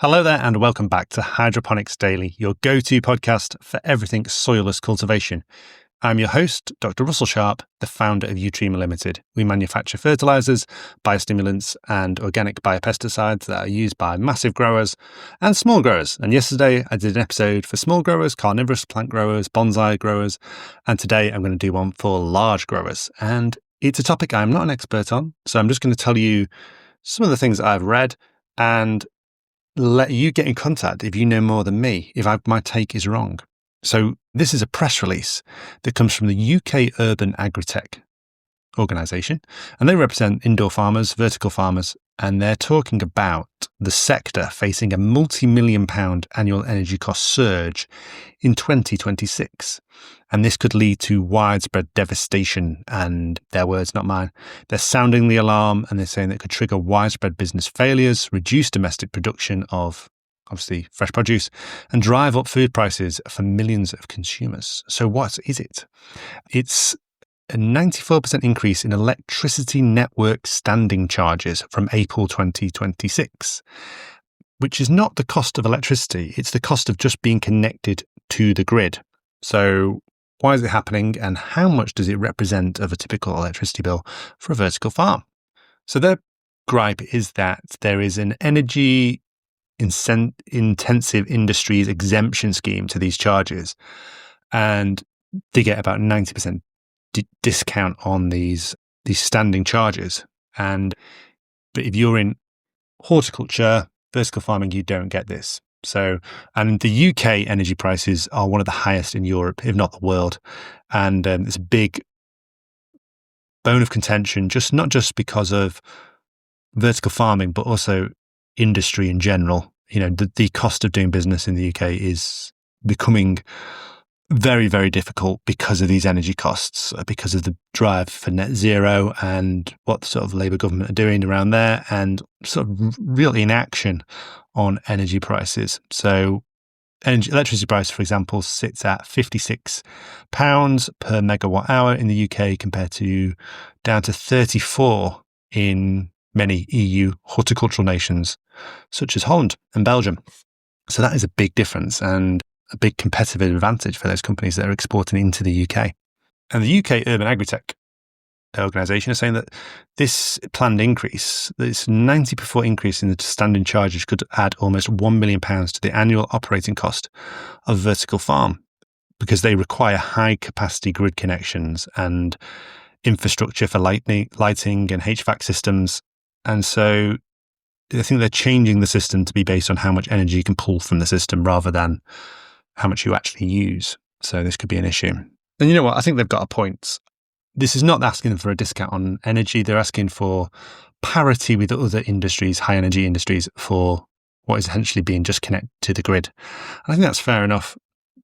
Hello there and welcome back to Hydroponics Daily, your go-to podcast for everything soilless cultivation. I'm your host, Dr. Russell Sharp, the founder of Utrema Limited. We manufacture fertilizers, biostimulants and organic biopesticides that are used by massive growers and small growers. And yesterday I did an episode for small growers, carnivorous plant growers, bonsai growers, and today I'm going to do one for large growers. And it's a topic I'm not an expert on, so I'm just going to tell you some of the things that I've read and let you get in contact if you know more than me, if my take is wrong. So this is a press release that comes from the UK Urban AgriTech organisation, and they represent indoor farmers, vertical farmers, and they're talking about the sector facing a multi-million-pound annual energy cost surge in 2026. And this could lead to widespread devastation, and their words, not mine. They're sounding the alarm, and they're saying that it could trigger widespread business failures, reduce domestic production of, obviously, fresh produce, and drive up food prices for millions of consumers. So what is it? It's a 94% increase in electricity network standing charges from April 2026, which is not the cost of electricity, it's the cost of just being connected to the grid. So why is it happening, and how much does it represent of a typical electricity bill for a vertical farm? So their gripe is that there is an energy intensive industries exemption scheme to these charges, and they get about 90% discount on these standing charges. But if you're in horticulture, vertical farming, you don't get this. So, and the UK energy prices are one of the highest in Europe, if not the world. And it's a big bone of contention, not just because of vertical farming, but also industry in general. You know, the cost of doing business in the UK is becoming very, very difficult because of these energy costs, because of the drive for net zero and what the sort of Labour government are doing around there, and sort of real inaction on energy prices. So electricity price, for example, sits at £56 per megawatt hour in the UK compared to down to 34 in many EU horticultural nations, such as Holland and Belgium. So that is a big difference and a big competitive advantage for those companies that are exporting into the UK. And the UK Urban AgriTech organisation is saying that this planned increase, this 90% increase in the standing charges, could add almost £1 million to the annual operating cost of a vertical farm, because they require high capacity grid connections and infrastructure for lighting and HVAC systems. And so I think they're changing the system to be based on how much energy you can pull from the system rather than how much you actually use. So this could be an issue. And you know what? I think they've got a point. This is not asking for a discount on energy. They're asking for parity with other industries, high energy industries, for what is essentially being just connected to the grid. And I think that's fair enough.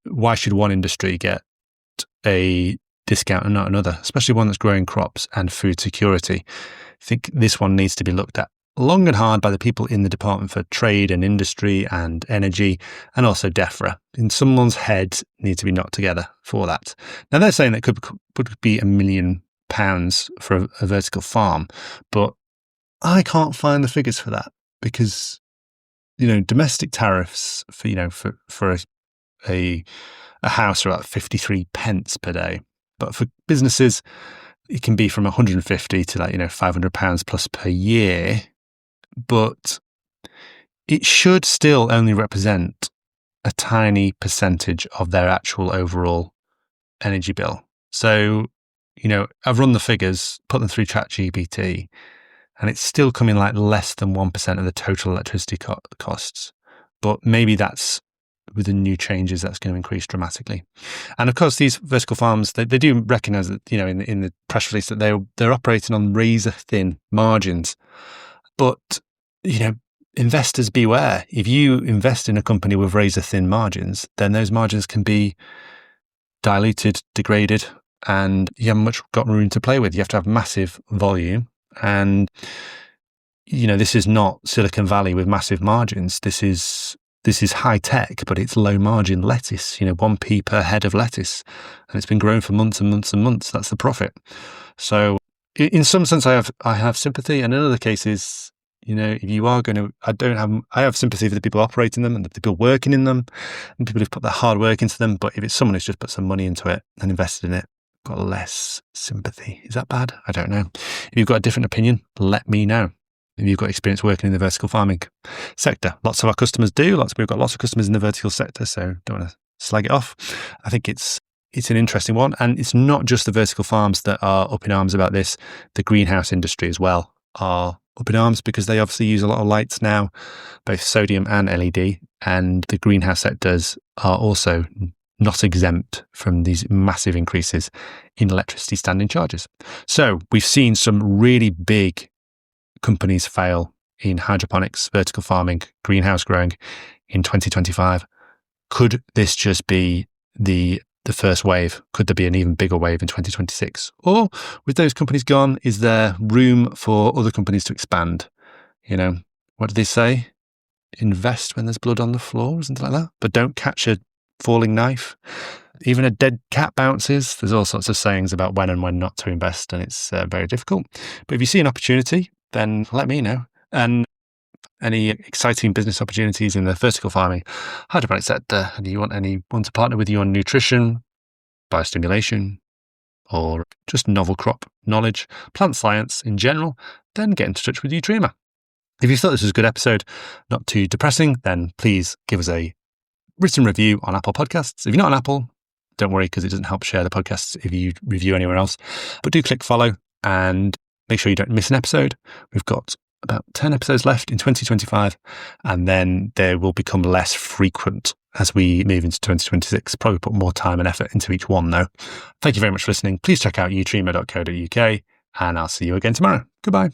Why should one industry get a discount and not another, especially one that's growing crops and food security? I think this one needs to be looked at long and hard by the people in the Department for Trade and Industry and Energy, and also DEFRA. In someone's head needs to be knocked together for that. Now they're saying that could be £1 million for a vertical farm, but I can't find the figures for that, because domestic tariffs for a house are about 53 pence per day, but for businesses it can be from 150 to £500 plus per year. But it should still only represent a tiny percentage of their actual overall energy bill. So, I've run the figures, put them through ChatGPT, and it's still coming like less than 1% of the total electricity costs. But maybe that's, with the new changes, that's going to increase dramatically. And of course, these vertical farms, they do recognise that, in the press release, that they're operating on razor thin margins. But, investors beware. If you invest in a company with razor thin margins, then those margins can be diluted, degraded, and you haven't much got room to play with. You have to have massive volume. And, this is not Silicon Valley with massive margins. This is high tech, but it's low margin lettuce, 1p per head of lettuce. And it's been growing for months and months and months. That's the profit. So in some sense, I have sympathy. And in other cases, If you are going to, I have sympathy for the people operating them and the people working in them and people who've put their hard work into them. But if it's someone who's just put some money into it and invested in it, got less sympathy. Is that bad? I don't know. If you've got a different opinion, let me know. If you've got experience working in the vertical farming sector, lots of our customers do. We've got lots of customers in the vertical sector, so don't want to slag it off. I think it's an interesting one. And it's not just the vertical farms that are up in arms about this. The greenhouse industry as well are up in arms because they obviously use a lot of lights now, both sodium and LED. And the greenhouse sectors are also not exempt from these massive increases in electricity standing charges. So we've seen some really big companies fail in hydroponics, vertical farming, greenhouse growing in 2025. Could this just be the first wave? Could there be an even bigger wave in 2026? Or with those companies gone, is there room for other companies to expand? What do they say? Invest when there's blood on the floor or something like that. But don't catch a falling knife. Even a dead cat bounces. There's all sorts of sayings about when and when not to invest, and it's very difficult. But if you see an opportunity, then let me know. And any exciting business opportunities in the vertical farming hydroponic sector, and you want anyone to partner with you on nutrition, biostimulation, or just novel crop knowledge, plant science in general, then get in touch with Utrema. If you thought this was a good episode, not too depressing, then please give us a written review on Apple Podcasts. If you're not on Apple, don't worry, because it doesn't help share the podcasts if you review anywhere else. But do click follow and make sure you don't miss an episode. We've got about 10 episodes left in 2025, and then they will become less frequent as we move into 2026. Probably put more time and effort into each one, though. Thank you very much for listening. Please check out utrema.co.uk, and I'll see you again tomorrow. Goodbye.